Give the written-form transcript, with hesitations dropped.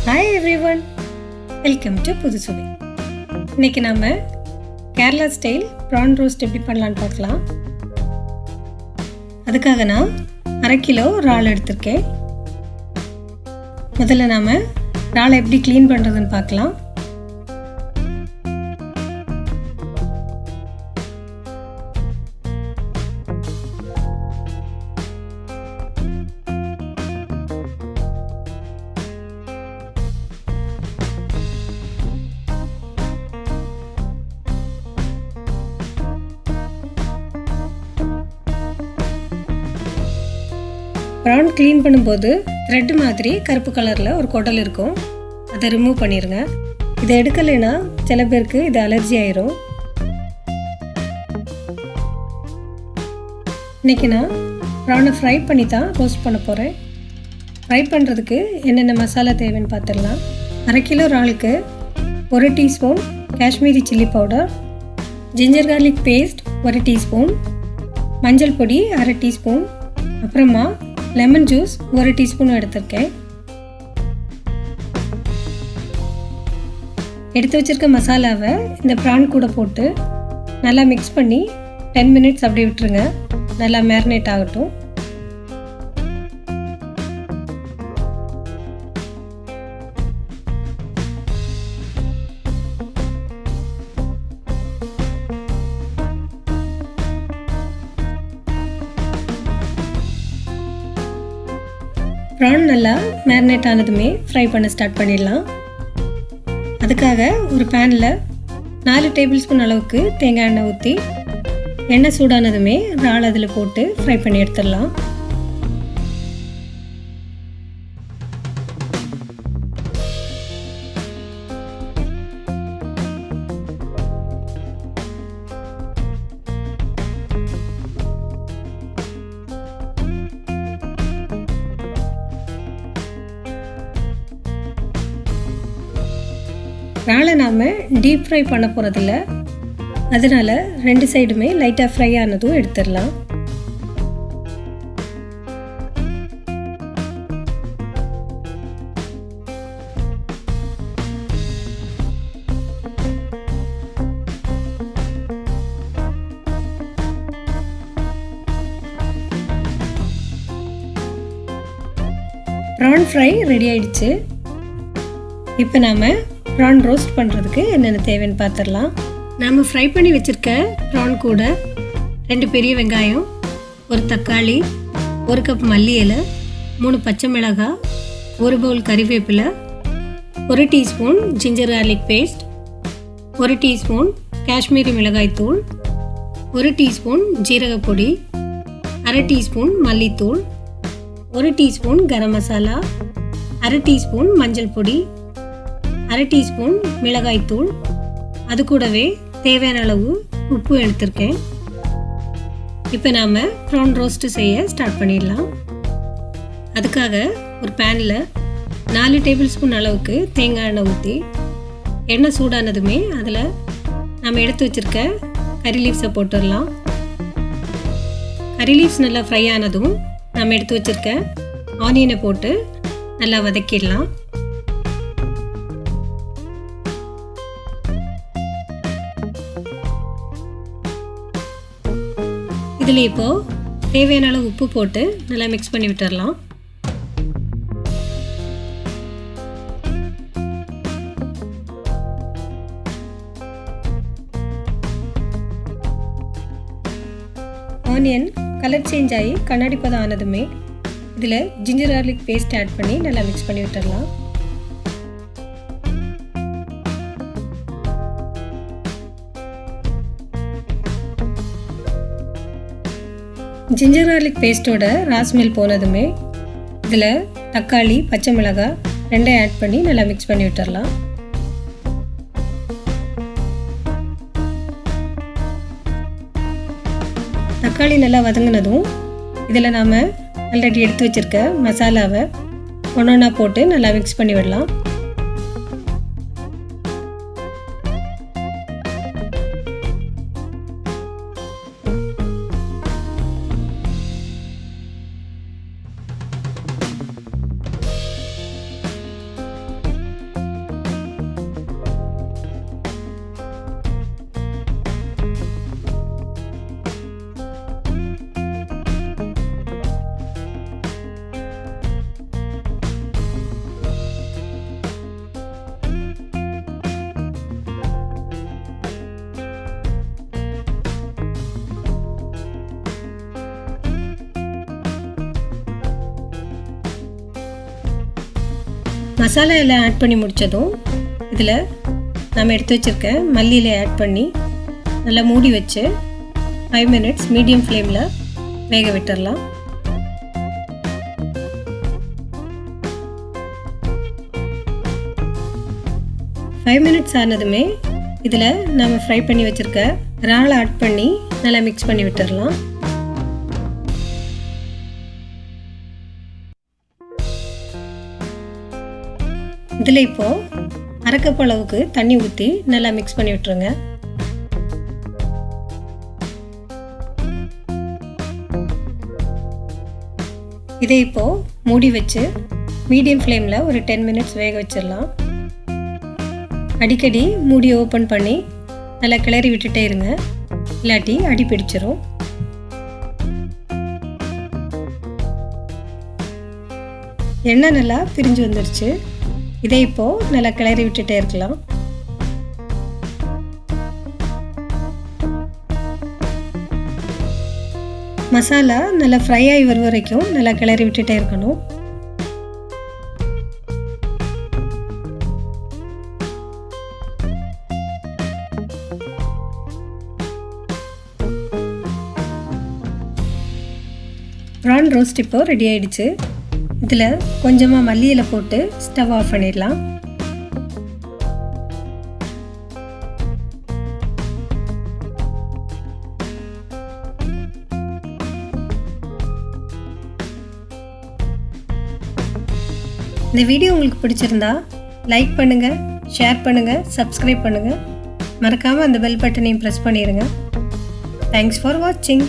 Hi everyone, welcome to Pudhusuvai. இன்னைக்கு நாம Kerala style prawn roast எப்படி பண்ணலாம்னு பார்க்கலாம். அதுக்காக நான் 1/2 கிலோ இறால் எடுத்துர்க்கேன். முதல்ல நாம இறாலை எப்படி க்ளீன் பண்றதுன்னு பார்க்கலாம். ப்ரான் க்ளீன் பண்ணும்போது த்ரெட் மாதிரி கருப்பு கலரில் ஒரு குடல் இருக்கும், அதை ரிமூவ் பண்ணிடுங்க. இதை எடுக்கலைன்னா சில பேருக்கு இது அலர்ஜி ஆயிரும். இன்றைக்கி நான் ப்ரானை ஃப்ரை பண்ணி தான் ரோஸ்ட் பண்ண போகிறேன். ஃப்ரை பண்ணுறதுக்கு என்னென்ன மசாலா தேவைன்னு பார்த்துடலாம். 1/2 கிலோ இறாலுக்கு 1 teaspoon Kashmiri chilli powder, ginger garlic paste 1 teaspoon, மஞ்சள் பொடி 1/2 டீஸ்பூன், அப்புறமா லெமன் ஜூஸ் 1 டீஸ்பூன் எடுத்திருக்கேன். எடுத்து வச்சிருக்க மசாலாவை இந்த ப்ரான் கூட போட்டு நல்லா மிக்ஸ் பண்ணி 10 மினிட்ஸ் அப்படியே விட்டுருங்க, நல்லா மேரினேட் ஆகட்டும். ப்ரான் நல்லா மேரினேட் ஆனதுமே ஃப்ரை பண்ண ஸ்டார்ட் பண்ணிடலாம். அதுக்காக ஒரு பேனில் 4 டேபிள் ஸ்பூன் அளவுக்கு தேங்காய் எண்ணெய் ஊற்றி எண்ணெய் சூடானதுமே இறால் அதில் போட்டு ஃப்ரை பண்ணி எடுத்துடலாம். இறாலை நாம் டீப் ஃப்ரை பண்ண போகிறதில்ல, அதனால் 2 சைடுமே லைட்டாக ஃப்ரை ஆனதும் எடுத்துடலாம். ப்ரான் ஃப்ரை ரெடி ஆயிடுச்சு. இப்போ நாம் ப்ரான் ரோஸ்ட் பண்ணுறதுக்கு என்னென்ன தேவைன்னு பார்த்துடலாம். நாம் ஃப்ரை பண்ணி வச்சுருக்க ப்ரான் கூட 2 பெரிய வெங்காயம், 1 தக்காளி, 1 கப் மல்லி இலை, 3 பச்சை மிளகாய், 1 பவுல் கறிவேப்பிலை, 1 teaspoon ginger garlic paste, 1 teaspoon Kashmiri மிளகாய் தூள், 1 டீஸ்பூன் ஜீரகப்பொடி, 1/2 டீஸ்பூன் மல்லித்தூள், 1 டீஸ்பூன் கரம் மசாலா, 1/2 டீஸ்பூன் மஞ்சள் பொடி, 1/2 டீஸ்பூன் மிளகாய்த்தூள், அது கூடவே தேவையான அளவு உப்பு எடுத்திருக்கேன். இப்போ நாம் ப்ரான் ரோஸ்ட்டு செய்ய ஸ்டார்ட் பண்ணிடலாம். அதுக்காக ஒரு பேனில் 4 டேபிள் ஸ்பூன் அளவுக்கு தேங்காய் எண்ணெய் ஊற்றி எண்ணெய் சூடானதுமே அதில் நம்ம எடுத்து வச்சுருக்க கறி லீவ்ஸை போட்டுடலாம். கறி லீவ்ஸ் நல்லா ஃப்ரை ஆனதும் நம்ம எடுத்து வச்சுருக்க ஆனியனை போட்டு நல்லா வதக்கிடலாம். இதில் இப்போது தேவையான அளவு உப்பு போட்டு நல்லா மிக்ஸ் பண்ணி விட்டுடலாம். ஆனியன் கலர் சேஞ்ச் ஆகி கண்ணாடி பதம் ஆனதுமே இதில் ஜிஞ்சர் கார்லிக் பேஸ்ட் ஆட் பண்ணி நல்லா மிக்ஸ் பண்ணி விட்டுடலாம். ஜிஞ்சர் கார்லிக் பேஸ்ட்டோட ராஸ்மெல் போனதுமே இதில் தக்காளி, பச்சை மிளகாய் 2 ஆட் பண்ணி நல்லா மிக்ஸ் பண்ணி விட்டுடலாம். தக்காளி நல்லா வதங்கினதும் இதில் நாம் ஆல்ரெடி எடுத்து வச்சுருக்க மசாலாவை ஒன்றா போட்டு நல்லா மிக்ஸ் பண்ணி விடலாம். மசாலா எல்லாம் ஆட் பண்ணி முடித்ததும் இதில் நம்ம எடுத்து வச்சுருக்க மல்லியில் ஆட் பண்ணி நல்லா மூடி வச்சு 5 minutes மீடியம் ஃப்ளேமில் வேக விட்டுடலாம். ஃபைவ் மினிட்ஸ் ஆனதுமே இதில் நம்ம ஃப்ரை பண்ணி வச்சுருக்க இறாலை ஆட் பண்ணி நல்லா மிக்ஸ் பண்ணி விட்டுடலாம். இதில் இப்போது அரை கப் அளவுக்கு தண்ணி ஊற்றி நல்லா மிக்ஸ் பண்ணி விட்டுருங்க. இதை இப்போது மூடி வச்சு மீடியம் ஃப்ளேமில் ஒரு 10 minutes வேக வச்சிடலாம். அடிக்கடி மூடி ஓப்பன் பண்ணி நல்லா கிளறி விட்டுட்டே இருங்க, இல்லாட்டி அடி பிடிச்சிரும். எண்ணெய் நல்லா பிரிஞ்சு வந்துடுச்சு. இதை இப்போது நல்லா கிளறி விட்டுட்டே இருக்கலாம். மசாலா நல்லா ஃப்ரை ஆகி வரும் வரைக்கும் நல்லா கிளறி விட்டுட்டே இருக்கணும். ப்ரான் ரோஸ்ட் இப்போ ரெடி ஆயிடுச்சு. இதில் கொஞ்சமாக மல்லி இலை போட்டு ஸ்டவ் ஆஃப் பண்ணிடலாம். இந்த வீடியோ உங்களுக்கு பிடிச்சிருந்தா லைக் பண்ணுங்கள், ஷேர் பண்ணுங்கள், சப்ஸ்கிரைப் பண்ணுங்கள். மறக்காமல் அந்த பெல் பட்டனையும் ப்ரெஸ் பண்ணிடுங்க. தேங்க்ஸ் ஃபார் வாட்சிங்.